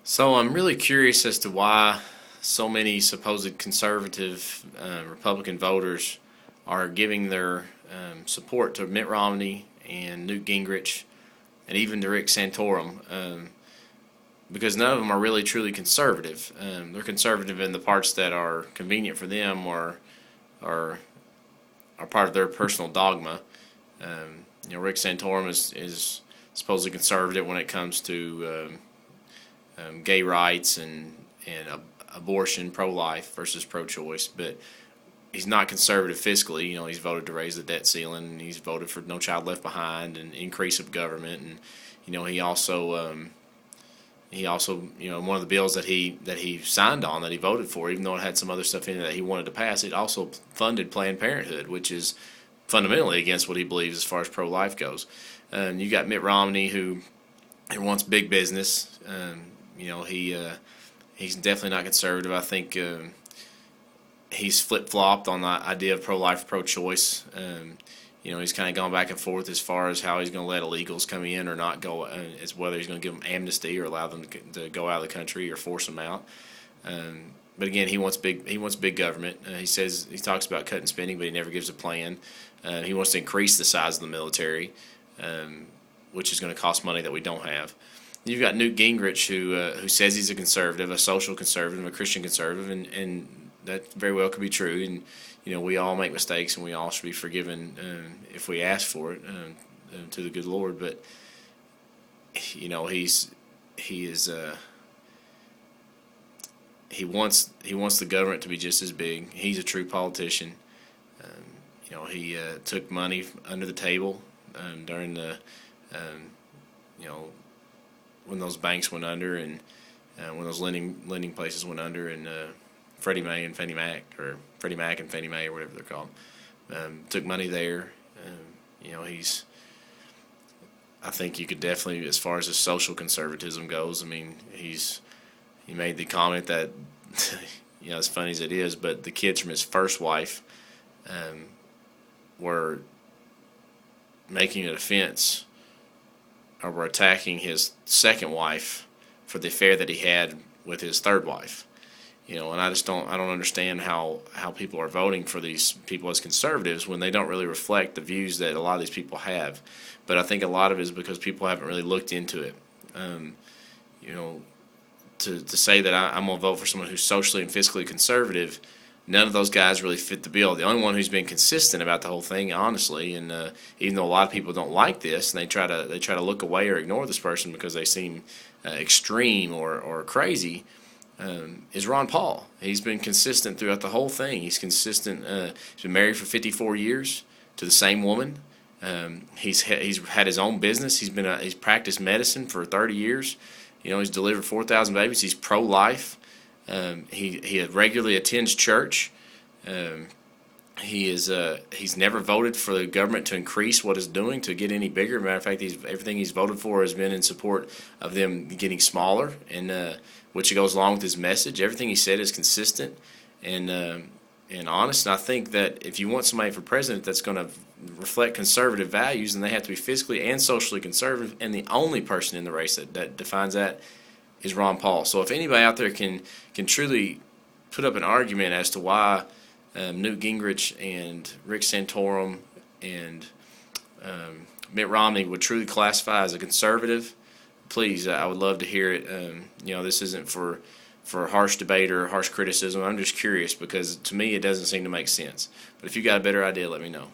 So I'm really curious as to why so many supposed conservative Republican voters are giving their support to Mitt Romney and Newt Gingrich and even to Rick Santorum, because none of them are really truly conservative. They're conservative in the parts that are convenient for them or are part of their personal dogma. Rick Santorum is supposedly conservative when it comes to gay rights and abortion, pro-life versus pro-choice, but he's not conservative fiscally. He's voted to raise the debt ceiling, and he's voted for No Child Left Behind and increase of government, and he also one of the bills that he signed on, that he voted for, even though it had some other stuff in it that he wanted to pass, it also funded Planned Parenthood, which is fundamentally against what he believes as far as pro-life goes. You got Mitt Romney, who wants big business. He's definitely not conservative. I think he's flip-flopped on the idea of pro-life, pro-choice. He's kind of gone back and forth as far as how he's going to let illegals come in or not go, as whether he's going to give them amnesty or allow them to go out of the country or force them out. But again, he wants big government. He talks about cutting spending, but he never gives a plan. He wants to increase the size of the military, which is going to cost money that we don't have. You've got Newt Gingrich, who says he's a conservative, a social conservative, a Christian conservative, and that very well could be true. And we all make mistakes, and we all should be forgiven if we ask for it to the good Lord. But he wants the government to be just as big. He's a true politician. He took money under the table during the when those banks went under and when those lending places went under, and Freddie Mae and Fannie Mac, or Freddie Mac and Fannie Mae, or whatever they're called, took money there. I think you could definitely, as far as his social conservatism goes, he made the comment that as funny as it is, but the kids from his first wife were making a defense, or were attacking his second wife for the affair that he had with his third wife. And I don't understand how people are voting for these people as conservatives when they don't really reflect the views that a lot of these people have. But I think a lot of it is because people haven't really looked into it. To say that I'm going to vote for someone who's socially and fiscally conservative, none of those guys really fit the bill. The only one who's been consistent about the whole thing, honestly, and even though a lot of people don't like this, and they try to look away or ignore this person because they seem extreme or crazy, is Ron Paul. He's been consistent throughout the whole thing. He's consistent. He's been married for 54 years to the same woman. He's had his own business. He's practiced medicine for 30 years. He's delivered 4,000 babies. He's pro-life. He regularly attends church. He's never voted for the government to increase what it's doing, to get any bigger. Matter of fact, everything he's voted for has been in support of them getting smaller, and which goes along with his message. Everything he said is consistent and honest. And I think that if you want somebody for president that's going to reflect conservative values, then they have to be physically and socially conservative. And the only person in the race that defines that is Ron Paul. So if anybody out there can truly put up an argument as to why Newt Gingrich and Rick Santorum and Mitt Romney would truly classify as a conservative, please, I would love to hear it. This isn't for harsh debate or harsh criticism. I'm just curious, because to me it doesn't seem to make sense. But if you got a better idea, let me know.